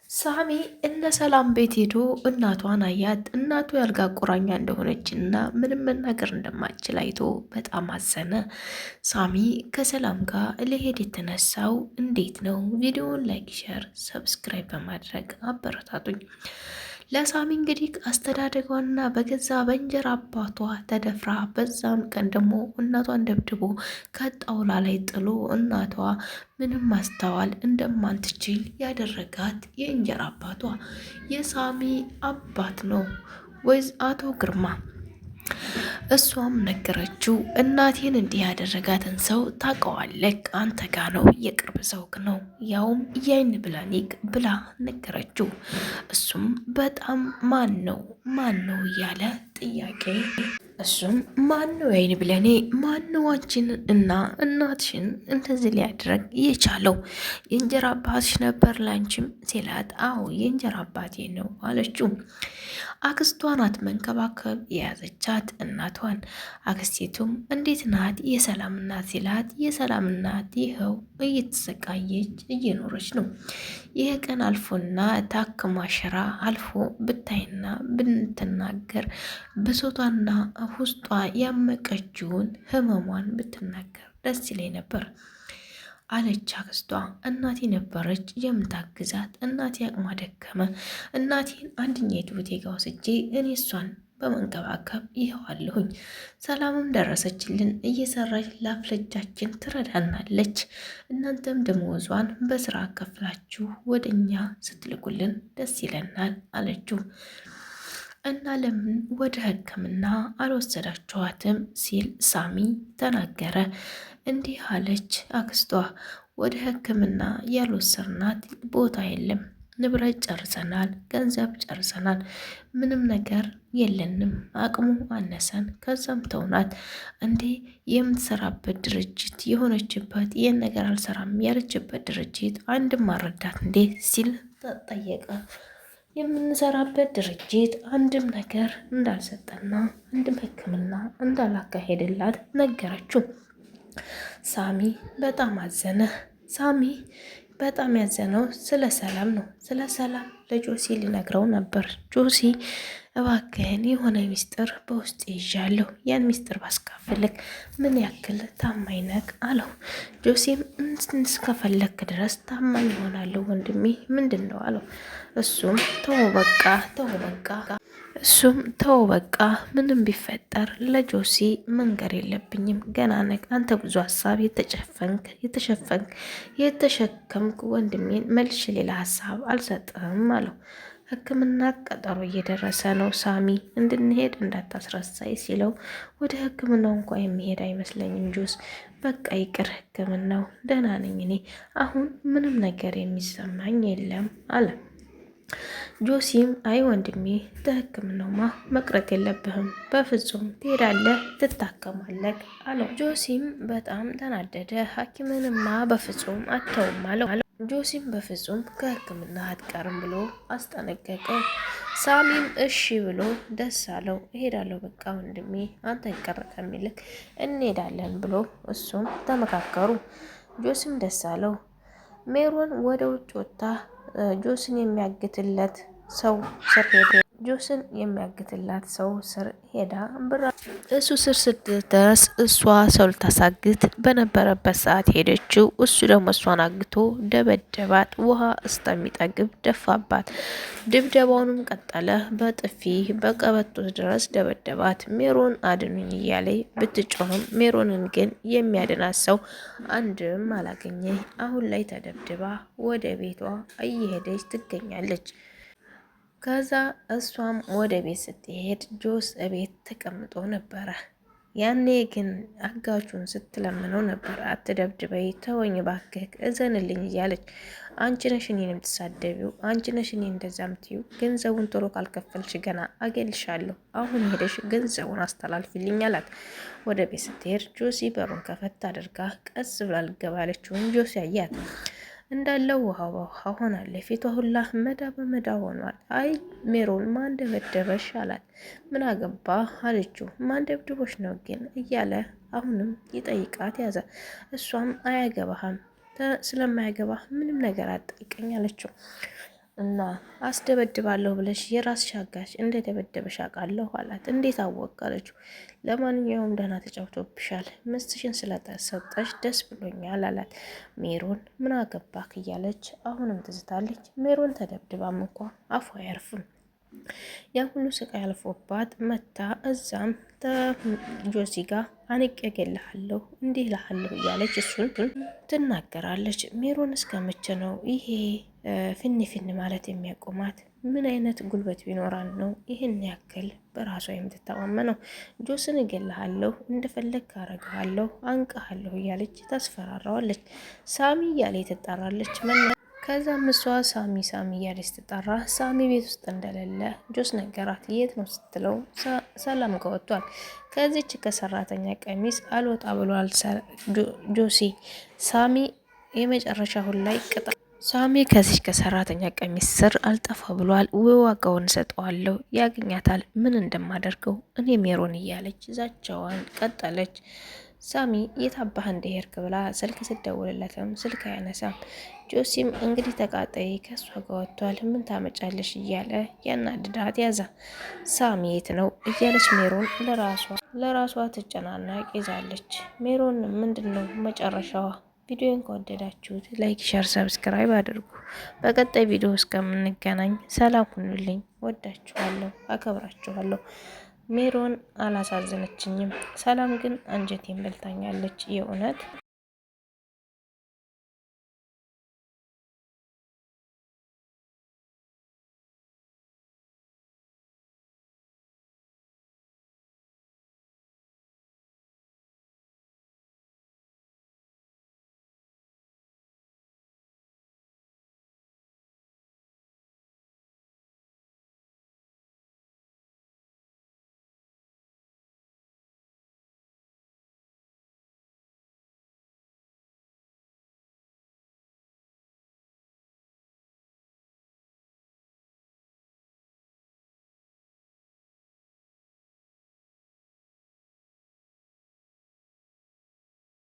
ሳሚ እነ ሰላም ቤት ሄዶ እናቷን አያት። እናቱ ያልጋ ቁራኛ እንደሆነችና ምንም መናገር እንደማትችል አይቶ በጣም አዘነ። ሳሚ ከሰላም ጋር ሊሄድ የተነሳው እንዴት ነው? ቪዲዮውን ላይክ፣ ሼር፣ ሰብስክራይብ በማድረግ አበረታቱኝ። ለሳሚ እንግዲህ አስተዳደጓና በገዛ በእንጀራ አባቷ ተደፍራ በዛም ቀን ደግሞ እናቷን ደብድቦ ከጣውላ ላይ ጥሎ እናቷ ምንም ማስተዋል እንደማትችል ያደረጋት የእንጀራ አባቷ የሳሚ አባት ነው፣ አቶ ግርማ። እሷም ነገረችው። እናቴን እንዲህ ያደረጋትን ሰው ታውቀዋለህ? አንተ ጋ ነው፣ የቅርብ ሰውክ ነው፣ ያውም የአይን ብላኔክ ብላ ነገረችው። እሱም በጣም ማን ነው እያለ ጥያቄ እሱም ማነው የአይን ብለኔ? ማነው አንቺን እና እናትሽን እንደዚህ ሊያደርግ የቻለው? የእንጀራ አባትሽ ነበር ላንቺም ሲላት፣ አዎ የእንጀራ አባቴ ነው አለችው። አክስቷ ናት መንከባከብ የያዘቻት እናቷን። አክስቴቱም እንዴት ናት የሰላም እናት ሲላት፣ የሰላም እናት ይኸው እየተሰቃየች እየኖረች ነው። ይህ ቀን አልፎና ታክማ ሽራ አልፎ ብታይና ብትናገር ብሶቷና ውስጧ ያመቀችውን ህመሟን ብትናገር ደስ ይለኝ ነበር አለች አክስቷ። እናቴ ነበረች የምታግዛት። እናቴ አቅሟ ደከመ። እናቴን አንድኛይቱ ቤቴ ጋ ወስጄ እኔ እሷን በመንከባከብ ይኸዋለሁኝ። ሰላምም ደረሰችልን። እየሰራች ላፍለጃችን ትረዳናለች። እናንተም ደመወዟን በስራ ከፍላችሁ ወደኛ ስትልኩልን ደስ ይለናል አለችው። እና ለምን ወደ ሕክምና አልወሰዳችኋትም ሲል ሳሚ ተናገረ። እንዲህ አለች አክስቷ፣ ወደ ሕክምና ያልወሰድናት ቦታ የለም። ንብረት ጨርሰናል፣ ገንዘብ ጨርሰናል፣ ምንም ነገር የለንም፣ አቅሙ አነሰን። ከዛም ተውናት። እንዴ የምትሰራበት ድርጅት የሆነችበት ይህን ነገር አልሰራም ያለችበት ድርጅት አንድም አረዳት እንዴ ሲል ጠየቀ። የምንሰራበት ድርጅት አንድም ነገር እንዳልሰጠና አንድም ሕክምና እንዳላካሄድላት ነገረችው። ሳሚ በጣም አዘነ። ሳሚ በጣም ያዘነው ስለ ሰላም ነው። ስለ ሰላም ለጆሲ ሊነግረው ነበር። ጆሲ እባክህን የሆነ ሚስጥር በውስጥ ይዣለሁ፣ ያን ሚስጥር ባስካፍልክ ምን ያክል ታማኝ ነህ አለው። ጆሲም እስከፈለክ ድረስ ታማኝ ይሆናለሁ ወንድሜ፣ ምንድን ነው አለው። እሱም ተው በቃ ምንም ቢፈጠር ለጆሲ መንገር የለብኝም፣ ገና ነህ አንተ፣ ብዙ ሀሳብ የተሸከምክ ወንድሜን መልሽ ሌላ ሀሳብ አልሰጥም አለው። ሕክምና ቀጠሮ እየደረሰ ነው ሳሚ፣ እንድንሄድ እንዳታስረሳይ ሲለው፣ ወደ ሕክምናው እንኳ የሚሄድ አይመስለኝም ጆስ፣ በቃ ይቅር ሕክምናው፣ ደህና ነኝ እኔ አሁን፣ ምንም ነገር የሚሰማኝ የለም አለ። ጆሲም አይ ወንድሜ ለሕክምናውማ መቅረት የለብህም፣ በፍጹም ትሄዳለህ፣ ትታከማለህ አለው። ጆሲም በጣም ተናደደ። ሐኪምንማ በፍጹም አተውም አለው። ጆሲም በፍጹም ከሕክምና አትቀርም ብሎ አስጠነቀቀው። ሳሚም እሺ ብሎ ደስ አለው። እሄዳለሁ በቃ ወንድሜ አንተን ቀረ ከሚልክ እንሄዳለን ብሎ እሱም ተመካከሩ። ጆሲም ደስ አለው። ሜሮን ወደ ውጭ ወጥታ ጆስን የሚያግትለት ሰው ስር ሄዳ ብራ እሱ ስር ስትደርስ እሷ ሰው ልታሳግት በነበረበት ሰዓት ሄደችው። እሱ ደግሞ እሷን አግቶ ደበደባት። ውሃ እስከሚጠግብ ደፋባት። ድብደባውንም ቀጠለ። በጥፊ በቀበቶ ድረስ ደበደባት። ሜሮን አድኑኝ እያለ ብትጮህም ሜሮንን ግን የሚያድናት ሰው አንድም አላገኘ። አሁን ላይ ተደብድባ ወደ ቤቷ እየሄደች ትገኛለች። ከዛ እሷም ወደ ቤት ስትሄድ ጆስ እቤት ተቀምጦ ነበረ። ያኔ ግን አጋቹን ስትለምነው ነበር፣ አትደብድበይ፣ ተወኝ ባክህ፣ እዘንልኝ እያለች። አንቺ ነሽ እኔን የምትሳደቢው፣ አንቺ ነሽ እኔን እንደዛ የምትይው፣ ገንዘቡን ቶሎ ካልከፈልሽ ገና አገልሻለሁ፣ አሁን ሄደሽ ገንዘቡን አስተላልፊልኝ አላት። ወደ ቤት ስትሄድ ጆሲ በሩን ከፈት አድርጋ ቀስ ብላ ልገባለችውን ጆሲ አያት። እንዳለው ውሃ በውሃ ሆናለች። ፊቷ ሁላ መዳ በመዳ ሆኗል። አይ ሜሮን ማን ደበደበሽ አላት። ምን አገባ አለችው። ማን ደብድቦሽ ነው ግን እያለ አሁንም ይጠይቃት ያዘ። እሷም አያገባህም፣ ስለማያገባህ ምንም ነገር አትጠይቀኝ አለችው። እና አስደበድባለሁ ብለሽ የራስሽ አጋች እንደደበደበሽ አውቃለሁ አላት። እንዴት አወቅ አለችው። ለማንኛውም ደህና ተጫውቶብሻል፣ ምስትሽን ስለተሰጠሽ ደስ ብሎኛል አላት። ሜሮን ምን አገባክ እያለች አሁንም ትዝታለች። ሜሮን ተደብድባም እንኳ አፏ አያርፍም። ያ ሁሉ ስቃይ አልፎባት መታ እዛም ጆሲ ጋር አንቄ እገልሃለሁ እንዲህ እልሃለሁ እያለች እሱን ትናገራለች። ሜሮን እስከመቼ ነው ይሄ ፊን ፊን ማለት የሚያቆማት? ምን አይነት ጉልበት ቢኖራን ነው ይህን ያክል በራሷ የምትተማመነው? ጆስን እገልሃለሁ፣ እንደፈለግ ካረግሃለሁ፣ አንቀሃለሁ እያለች ታስፈራራዋለች። ሳሚ እያለ ትጣራለች። ከዛም እሷ ሳሚ ሳሚ እያለች ስትጠራ ሳሚ ቤት ውስጥ እንደሌለ ጆስ ነገራት። የት ነው ስትለው ሰላም ጋር ወጥቷል። ከዚች ከሰራተኛ ቀሚስ አልወጣ ብሏል ጆሲ። ሳሚ የመጨረሻ አሁን ላይ ሳሚ ከዚች ከሰራተኛ ቀሚስ ስር አልጠፋ ብሏል። ዋጋውን ሰጠዋለሁ፣ ያገኛታል። ምን እንደማደርገው እኔ ሜሮን እያለች ዛቻዋን ቀጠለች። ሳሚ የታባህ እንደሄድክ ብላ ስልክ ስደውልለትም ስልክ አያነሳም። ጆሲም እንግዲህ ተቃጣይ ከእሷ ጋር ወጥቷል፣ ምን ታመጫለሽ እያለ ያናድዳት ያዛ። ሳሚ የት ነው እያለች ሜሮን ለራሷ ትጨናናቅ ይዛለች። ሜሮን ምንድን ነው መጨረሻዋ? ቪዲዮን ከወደዳችሁት ላይክ፣ ሸር፣ ሰብስክራይብ አድርጉ። በቀጣይ ቪዲዮ እስከምንገናኝ ሰላም ሁኑልኝ። ወዳችኋለሁ፣ አከብራችኋለሁ። ሜሮን አላሳዘነችኝም። ሰላም ግን አንጀቴን በልታኛለች የእውነት